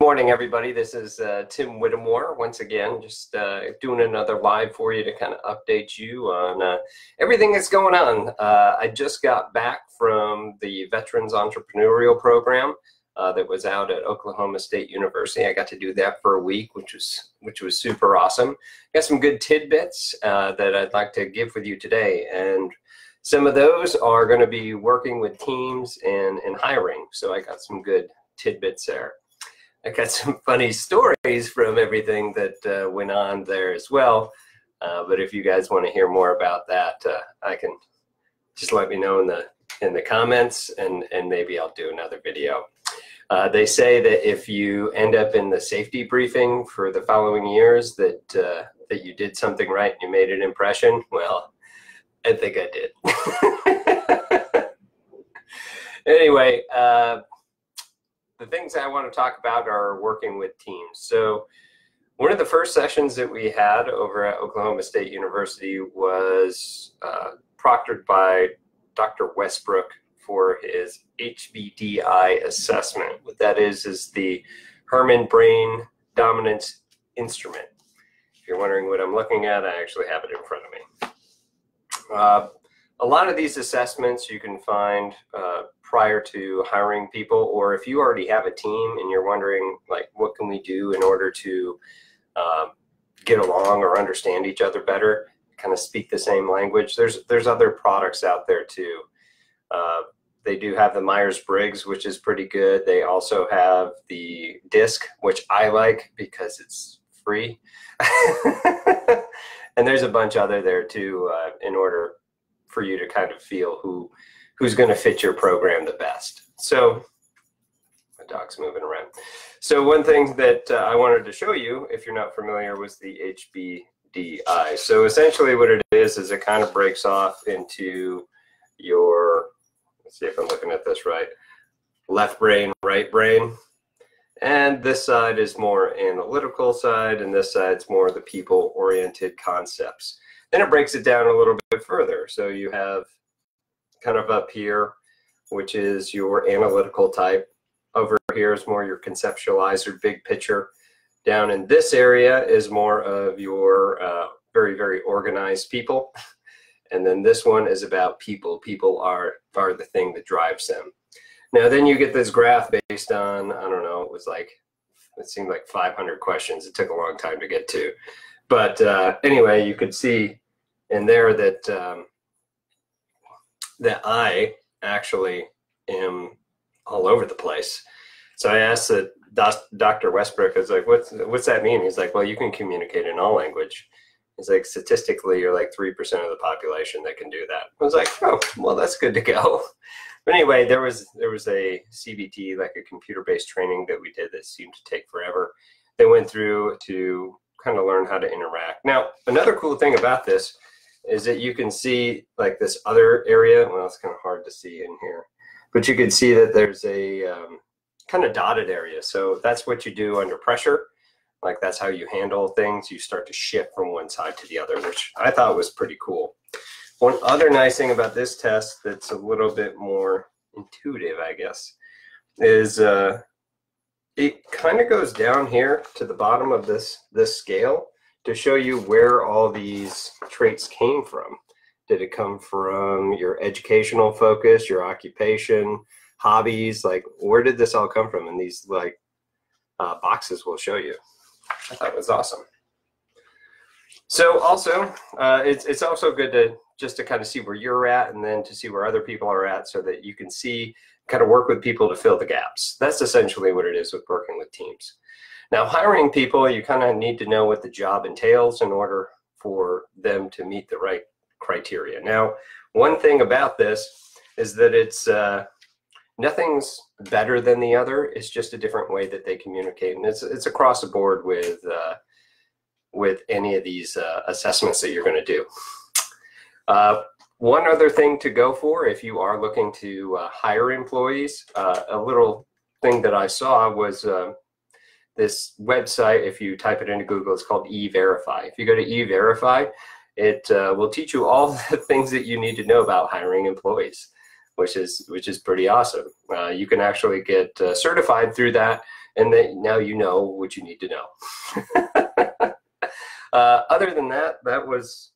Morning, everybody. This is Tim Whittemore once again, just doing another live for you to kind of update you on everything that's going on. I just got back from the Veterans Entrepreneurial Program that was out at Oklahoma State University. I got to do that for a week, which was super awesome. Got some good tidbits that I'd like to give with you today, and some of those are going to be working with teams and hiring. So I got some good tidbits there. I got some funny stories from everything that went on there as well. But if you guys want to hear more about that, I can just let me know in the comments, and maybe I'll do another video. They say that if you end up in the safety briefing for the following years that you did something right and you made an impression. Well, I think I did. Anyway, the things I want to talk about are working with teams. So one of the first sessions that we had over at Oklahoma State University was proctored by Dr. Westbrook for his HBDI assessment. What that is the Herman Brain Dominance Instrument. If you're wondering what I'm looking at, I actually have it in front of me. A lot of these assessments you can find prior to hiring people, or if you already have a team and you're wondering, like, what can we do in order to get along or understand each other better, kind of speak the same language. There's other products out there too. They do have the Myers-Briggs, which is pretty good. They also have the DISC, which I like because it's free. And there's a bunch other there too, in order for you to kind of feel who's going to fit your program the best. So my dog's moving around. So one thing that I wanted to show you, if you're not familiar, was the HBDI. So essentially what it is it kind of breaks off into your, let's see if I'm looking at this right, left brain, right brain. And this side is more analytical side, and this side's more the people-oriented concepts. Then it breaks it down a little bit further. So you have kind of up here, which is your analytical type. Over here is more your conceptualizer, big picture. Down in this area is more of your very, very organized people. And then this one is about people. People are the thing that drives them. Now then you get this graph based on, I don't know, it seemed like 500 questions. It took a long time to get to. But anyway, you could see in there that that I actually am all over the place. So I asked Dr. Westbrook, I was like, what's that mean? He's like, well, you can communicate in all language. He's like, statistically, you're like 3% of the population that can do that. I was like, oh, well, that's good to go. But anyway, there was a CBT, like a computer-based training that we did that seemed to take forever. They went through to kind of learn how to interact. Now, another cool thing about this is that you can see like this other area. Well, it's kind of hard to see in here, but you can see that there's a kind of dotted area. So that's what you do under pressure. Like that's how you handle things. You start to shift from one side to the other, which I thought was pretty cool. One other nice thing about this test that's a little bit more intuitive, I guess, is it kind of goes down here to the bottom of this scale to show you where all these traits came from. Did it come from your educational focus, your occupation, hobbies? Like, where did this all come from? And these like boxes will show you. I thought it was awesome. So also, it's also good to just to kind of see where you're at, and then to see where other people are at, so that you can see, kind of work with people to fill the gaps. That's essentially what it is with working with teams. Now, hiring people, you kind of need to know what the job entails in order for them to meet the right criteria. Now, one thing about this is that it's nothing's better than the other. It's just a different way that they communicate, and it's across the board with any of these assessments that you're going to do. One other thing to go for if you are looking to hire employees, a little thing that I saw was this website. If you type it into Google, it's called E-Verify. If you go to E-Verify, it will teach you all the things that you need to know about hiring employees, which is pretty awesome. You can actually get certified through that and then now you know what you need to know. Other than that, that was,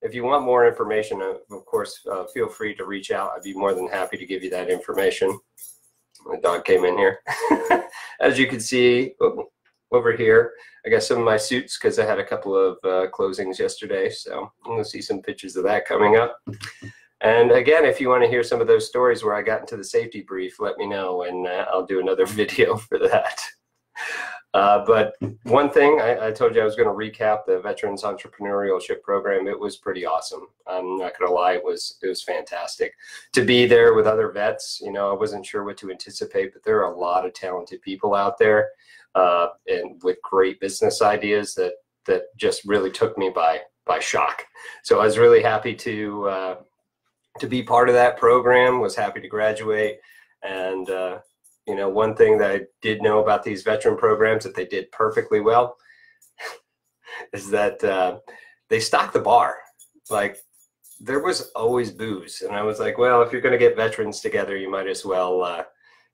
if you want more information, of course, feel free to reach out. I'd be more than happy to give you that information. My dog came in here. As you can see over here, I got some of my suits because I had a couple of closings yesterday. So I'm going to see some pictures of that coming up. And again, if you want to hear some of those stories where I got into the safety brief, let me know, and I'll do another video for that. But one thing, I told you I was going to recap the Veterans Entrepreneurship Program. It was pretty awesome. I'm not going to lie, it was fantastic. To be there with other vets, you know, I wasn't sure what to anticipate, but there are a lot of talented people out there and with great business ideas that just really took me by shock. So I was really happy to be part of that program, was happy to graduate. And you know, one thing that I did know about these veteran programs that they did perfectly well is that they stocked the bar. Like, there was always booze, and I was like, well, if you're going to get veterans together, you might as well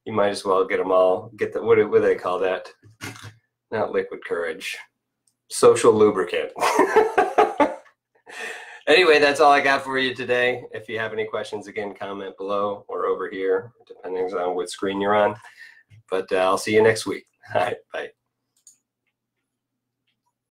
get them all. Get the what do they call that? Not liquid courage, social lubricant. Anyway, that's all I got for you today. If you have any questions, again, comment below or over here, depending on what screen you're on. But I'll see you next week. All right, bye.